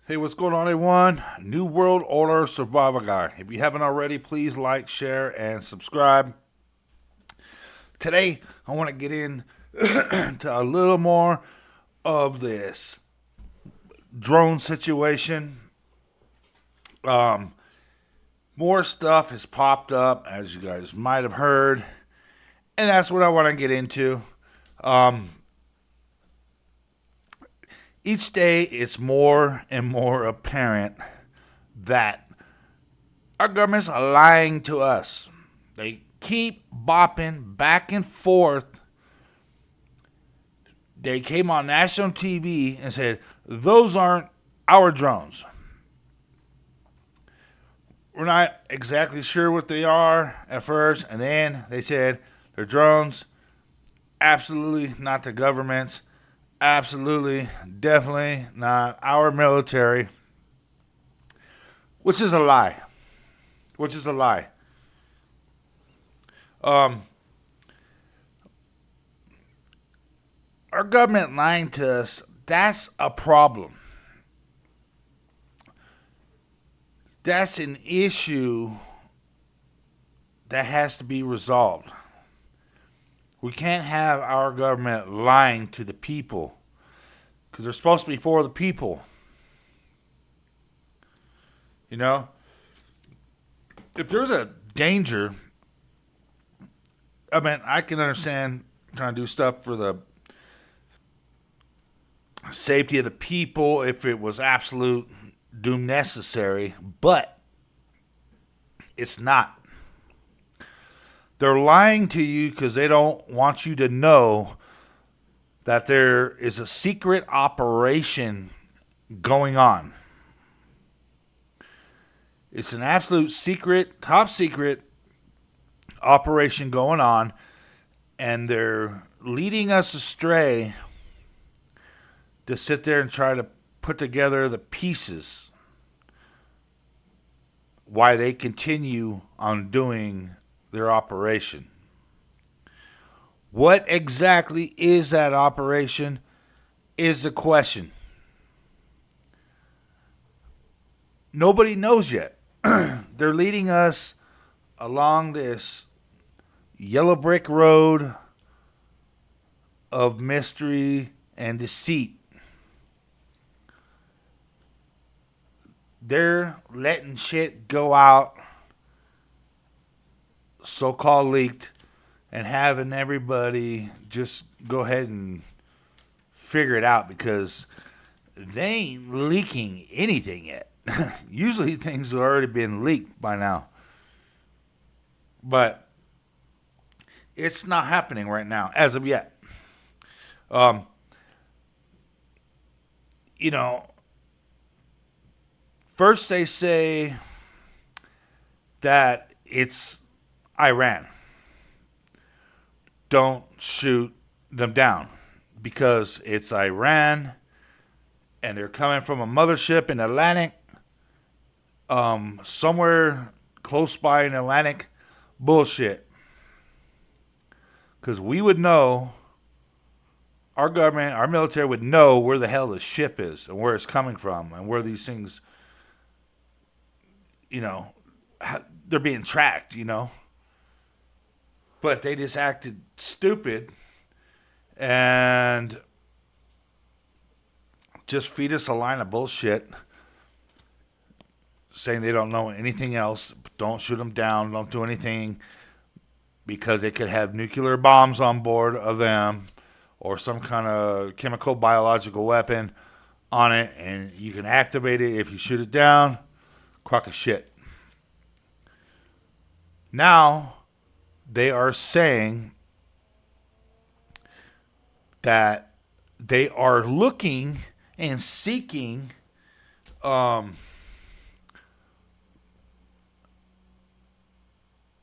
Hey, what's going on, everyone? New World Order Survival Guy. If you haven't already, please like, share, and subscribe. Today, I want to get in to a little more of this drone situation. Um, More stuff has popped up, as you guys might have heard, and that's what I want to get into. Um, each day, it's more and more apparent that our government's lying to us. They keep bopping back and forth. They came on national TV and said, those aren't our drones. We're not exactly sure what they are at first, and then they said they're drones. Absolutely not the government's. Absolutely, definitely not our military. Which is a lie. Which is a lie. Um, our government lying to us, that's a problem. That's an issue that has to be resolved. We can't have our government lying to the people because they're supposed to be for the people. You know? If there's a danger, I mean, I can understand trying to do stuff for the safety of the people if it was absolute doom necessary, but it's not. They're lying to you because they don't want you to know that there is a secret operation going on. It's an absolute secret, top secret operation going on, and they're leading us astray to sit there and try to put together the pieces why they continue on doing their operation. What exactly is that operation is the question. Nobody knows yet. They're leading us along this yellow brick road of mystery and deceit. They're letting shit go out, so-called leaked, and having everybody just go ahead and figure it out because they ain't leaking anything yet. Usually things have already been leaked by now. But it's not happening right now, as of yet. Um, you know, first they say that it's Iran. Don't shoot them down because it's Iran and they're coming from a mothership in Atlantic, somewhere close by in Atlantic. Bullshit. Because we would know, our government, our military would know where the hell the ship is and where it's coming from and where these things, they're being tracked, But they just acted stupid and just feed us a line of bullshit saying they don't know anything else. Don't shoot them down. Don't do anything because they could have nuclear bombs on board of them or some kind of chemical biological weapon on it, and you can activate it if you shoot it down. Crock of shit. Now they are saying that they are looking and seeking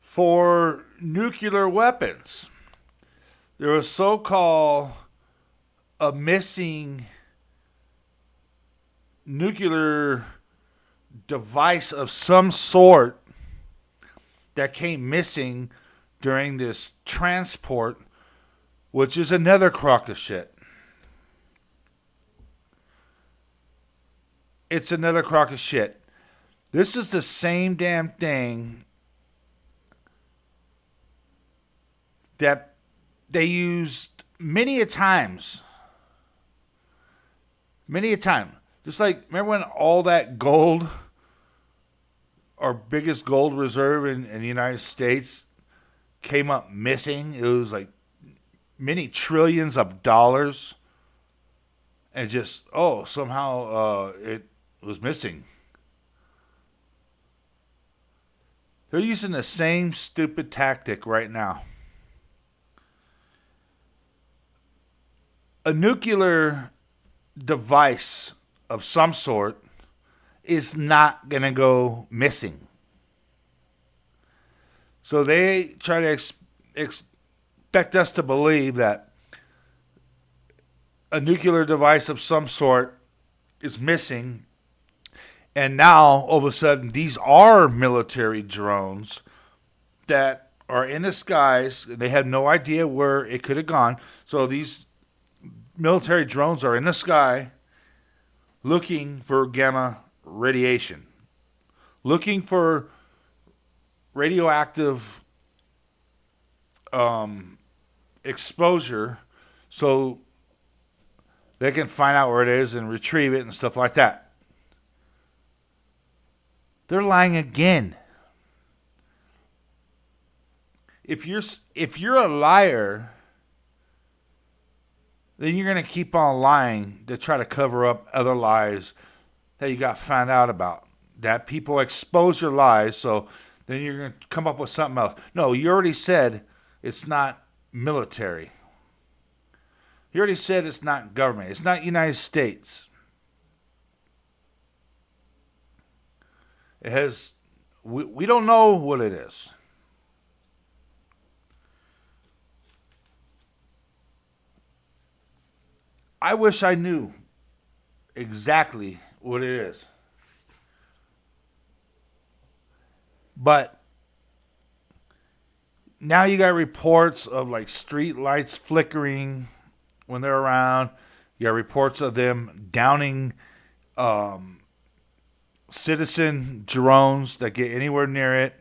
for nuclear weapons. There was so-called a missing nuclear device of some sort that came missing during this transport, which is another crock of shit. it's another crock of shit. This is the same damn thing that they used many a times. Many a time. Just like, remember when all that gold, our biggest gold reserve in the United States, came up missing? It was like many trillions of dollars. And just, somehow it was missing. They're using the same stupid tactic right now. A nuclear device of some sort is not going to go missing. So they try to expect us to believe that a nuclear device of some sort is missing. And now, all of a sudden, these are military drones that are in the skies. They have no idea where it could have gone. So these military drones are in the sky looking for gamma radiation, looking for radioactive exposure so they can find out where it is and retrieve it and stuff like that. They're lying again. If you're a liar, then you're going to keep on lying to try to cover up other lies that you got found out about. That people expose your lies, so then you're going to come up with something else. No, you already said it's not military. You already said it's not government. It's not United States. It has, we don't know what it is. I wish I knew exactly what it is. But now you got reports of like street lights flickering when they're around. You got reports of them downing citizen drones that get anywhere near it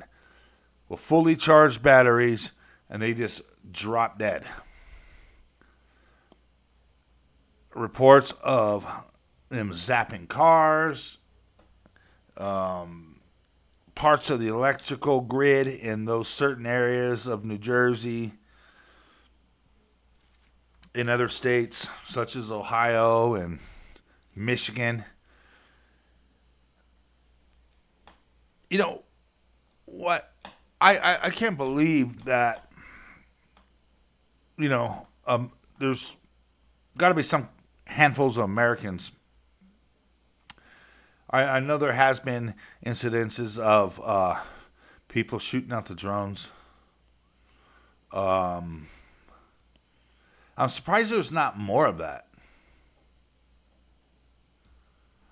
with fully charged batteries, and they just drop dead. Reports of them zapping cars, parts of the electrical grid in those certain areas of New Jersey, in other states such as Ohio and Michigan. You know what? I can't believe that. There's got to be some handfuls of Americans. I know there has been incidences of people shooting out the drones. I'm surprised there's not more of that.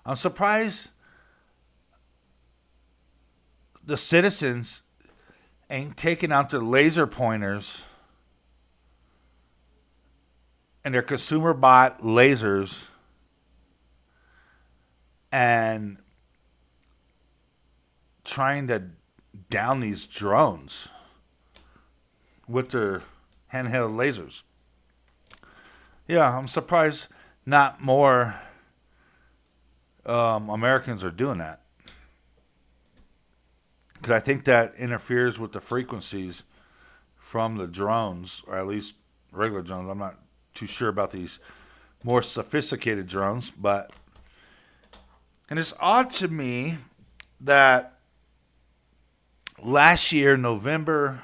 I'm surprised the citizens ain't taking out their laser pointers and their consumer bought lasers and trying to down these drones with their handheld lasers. Yeah, I'm surprised not more Americans are doing that. Because I think that interferes with the frequencies from the drones, or at least regular drones. I'm not too sure about these more sophisticated drones, and it's odd to me that last year, November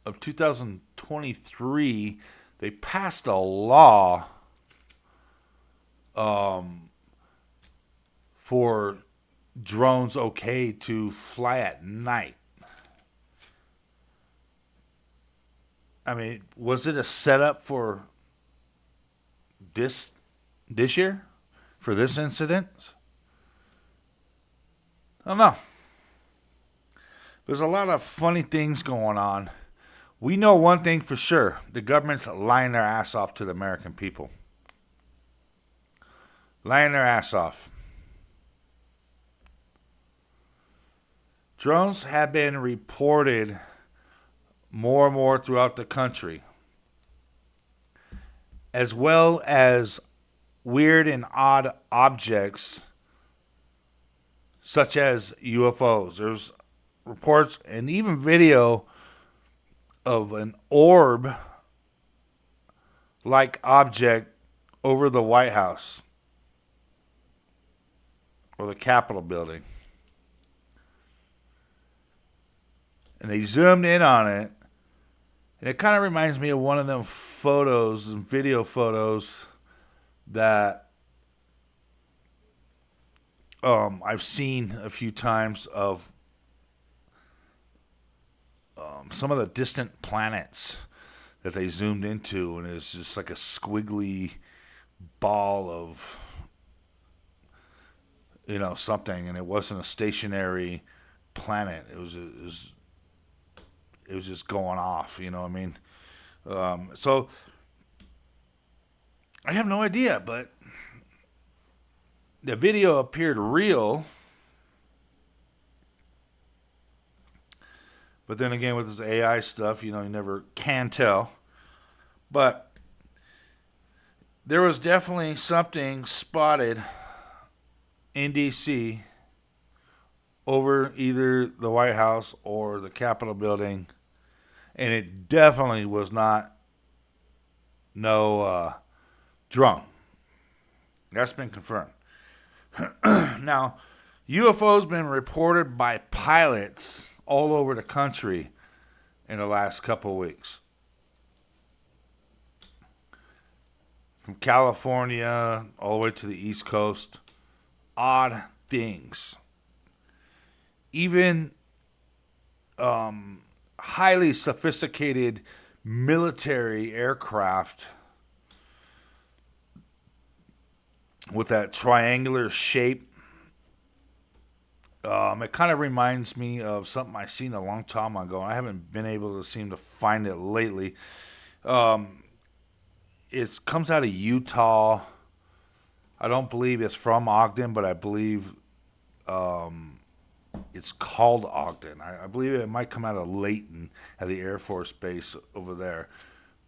of 2023, they passed a law for drones okay to fly at night. I mean, was it a setup for this year? For this incident? I don't know. There's a lot of funny things going on. We know one thing for sure. The government's lying their ass off to the American people. Lying their ass off. Drones have been reported more and more throughout the country, as well as weird and odd objects such as UFOs. There's reports and even video of an orb like object over the White House or the Capitol building. And they zoomed in on it, and it kind of reminds me of one of them photos and video photos that I've seen a few times of some of the distant planets that they zoomed into, and it's just like a squiggly ball of, something, and it wasn't a stationary planet. It was just going off. You know what I mean? So I have no idea, but the video appeared real. But then again, with this AI stuff, you never can tell. But there was definitely something spotted in D.C. over either the White House or the Capitol building. And it definitely was not no drone. That's been confirmed. Now, UFOs been reported by pilots all over the country in the last couple of weeks. From California all the way to the East Coast. Odd things. Even highly sophisticated military aircraft with that triangular shape. It kind of reminds me of something I seen a long time ago. I haven't been able to seem to find it lately. It comes out of Utah. I don't believe it's from Ogden, but I believe it's called Ogden. I believe it might come out of Layton at the Air Force Base over there.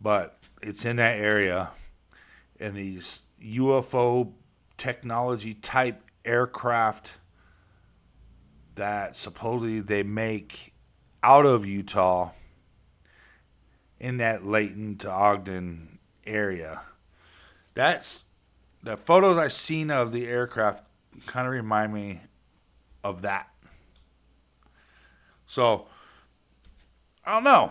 But it's in that area. And these UFO technology type aircraft that supposedly they make out of Utah in that Layton to Ogden area. The photos I've seen of the aircraft kind of remind me of that. So, I don't know.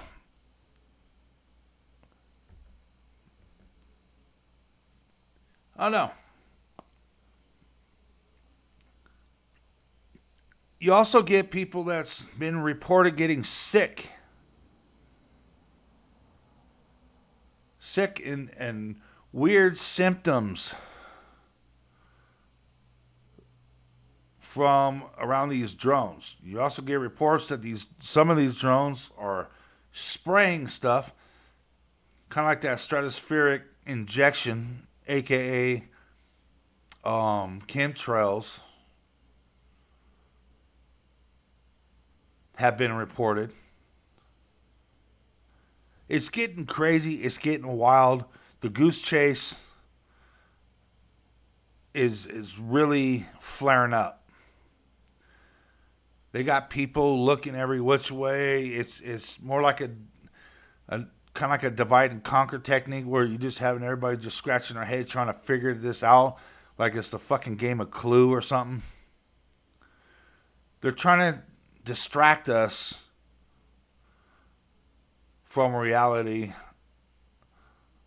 You also get people that's been reported getting sick. Sick and weird symptoms from around these drones. You also get reports that some of these drones are spraying stuff, kind of like that stratospheric injection, aka chemtrails, have been reported. It's getting crazy. It's getting wild. The goose chase is really flaring up. They got people looking every which way. It's more like a kind of like a divide and conquer technique where you just having everybody just scratching their head trying to figure this out, like it's the fucking game of Clue or something. They're trying to distract us from reality.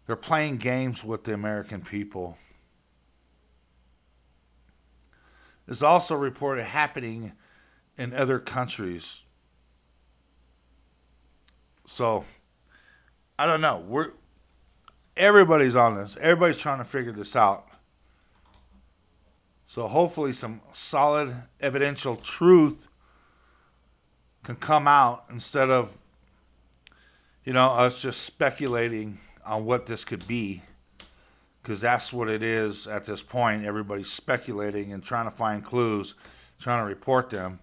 They're playing games with the American people. It's also reported happening in other countries. So, I don't know. Everybody's on this. Everybody's trying to figure this out. So hopefully some solid evidential truth can come out instead of, us just speculating on what this could be. Because that's what it is at this point. Everybody's speculating and trying to find clues, trying to report them.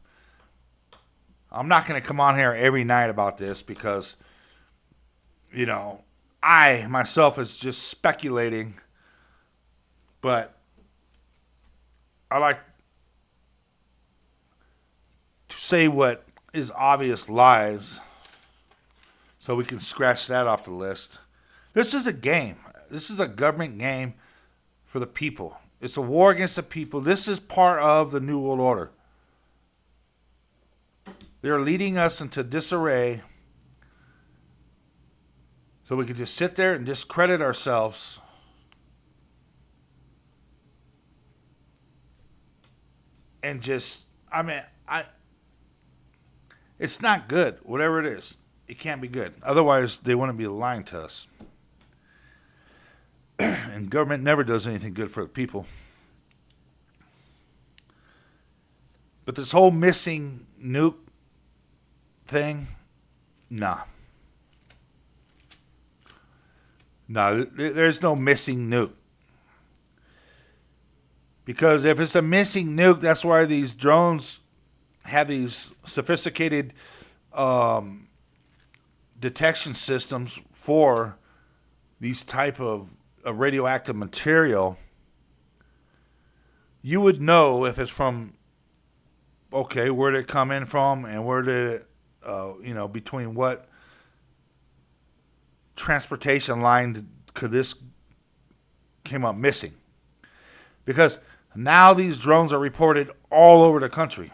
I'm not going to come on here every night about this because, you know, I myself is just speculating, but I like to say what is obvious lies so we can scratch that off the list. This is a game. This is a government game for the people. It's a war against the people. This is part of the New World Order. They're leading us into disarray so we can just sit there and discredit ourselves. And just, it's not good. Whatever it is, it can't be good. Otherwise, they wouldn't be lying to us. And government never does anything good for the people. But this whole missing nuke thing, nah. No, there's no missing nuke. Because if it's a missing nuke, that's why these drones have these sophisticated detection systems for these type of radioactive material. You would know if it's from, okay, where did it come in from and where did it, between what transportation line could this came up missing. Because now these drones are reported all over the country.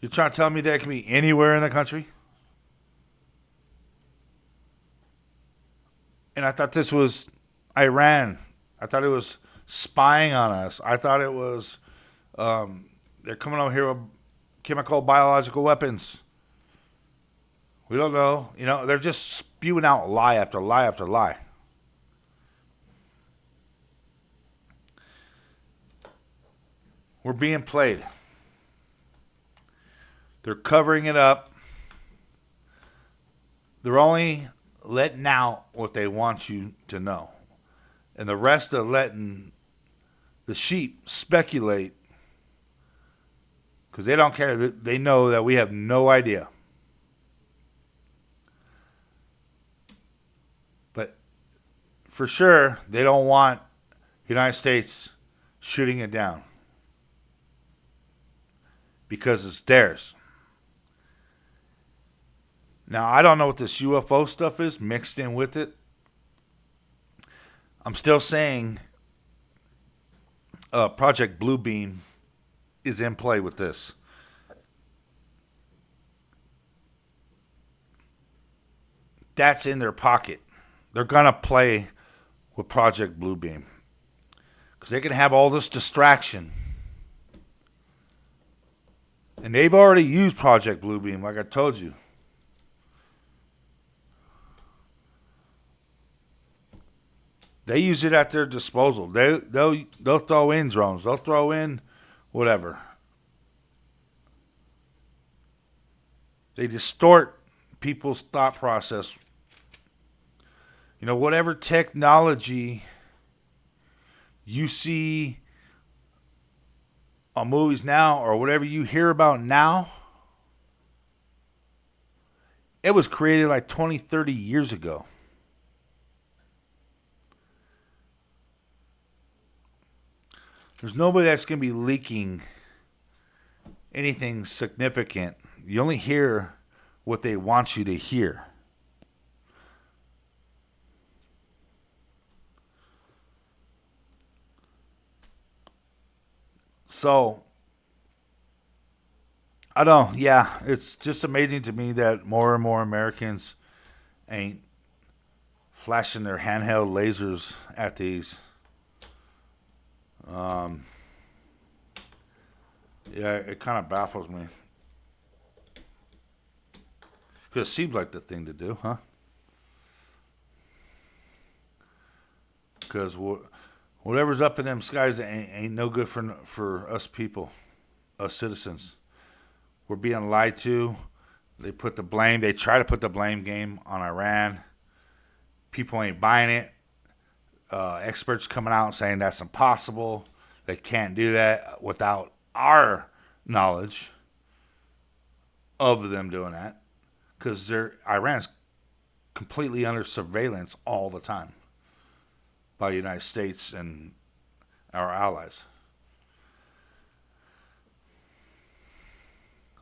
You're trying to tell me that it can be anywhere in the country? And I thought this was Iran. I thought it was spying on us. I thought it was they're coming over here with chemical, biological weapons. We don't know. They're just spewing out lie after lie after lie. We're being played. They're covering it up. They're only letting out what they want you to know. And the rest are letting the sheep speculate because they don't care. They know that we have no idea. But for sure, they don't want the United States shooting it down because it's theirs. Now, I don't know what this UFO stuff is mixed in with it. I'm still saying Project Bluebeam is in play with this. That's in their pocket. They're going to play with Project Bluebeam because they can have all this distraction. And they've already used Project Bluebeam, like I told you. They use it at their disposal. They'll throw in drones. They'll throw in whatever. They distort people's thought process. Whatever technology you see on movies now or whatever you hear about now, it was created like 20, 30 years ago. There's nobody that's going to be leaking anything significant. You only hear what they want you to hear. So, I don't know. Yeah, it's just amazing to me that more and more Americans ain't flashing their handheld lasers at these. Yeah, it kind of baffles me. Because it seems like the thing to do, huh? Because whatever's up in them skies ain't no good for us people, us citizens. We're being lied to. They try to put the blame game on Iran. People ain't buying it. Experts coming out saying that's impossible. They can't do that without our knowledge. of them doing that because Iran's completely under surveillance all the time by the United States and our allies.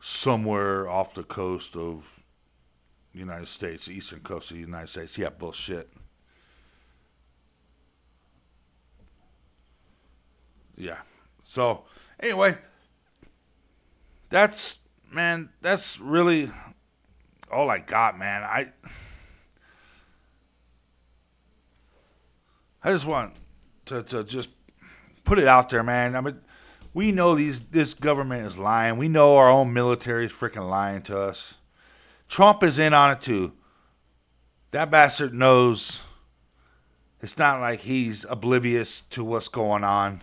Somewhere off the coast of the United States, the eastern coast of the United States. Yeah, bullshit. Yeah. So, anyway, that's really all I got, man. I just want to just put it out there, man. I mean, we know this government is lying. We know our own military is freaking lying to us. Trump is in on it too. That bastard knows. It's not like he's oblivious to what's going on.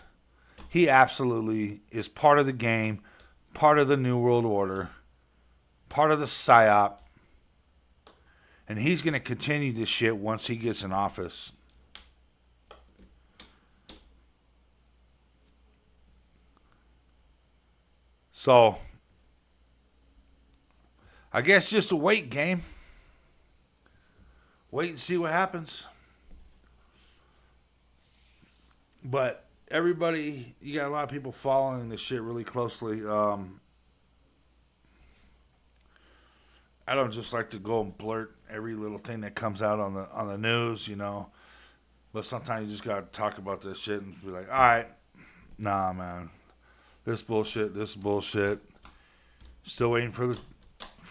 He absolutely is part of the game, part of the New World Order, part of the PSYOP. And he's going to continue this shit once he gets in office. So, I guess just a wait game. Wait and see what happens. But everybody, you got a lot of people following this shit really closely. I don't just like to go and blurt every little thing that comes out on the news, you know. But sometimes you just gotta talk about this shit and be like, all right, nah, man, this bullshit, this is bullshit. Still waiting for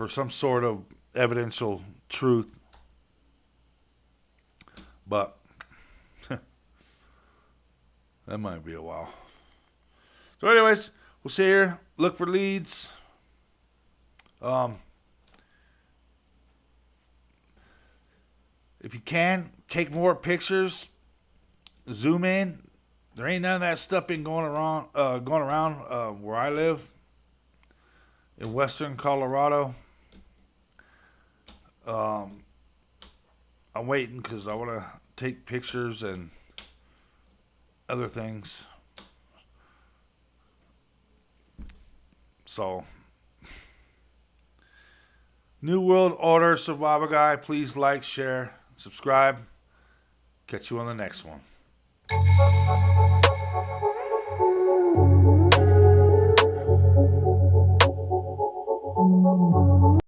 some sort of evidential truth. But that might be a while. So, anyways, we'll see here. Look for leads. If you can, take more pictures. Zoom in. There ain't none of that stuff been going around where I live in western Colorado. I'm waiting because I want to take pictures and other things. So, New World Order Survival Guy. Please like, share, subscribe. Catch you on the next one.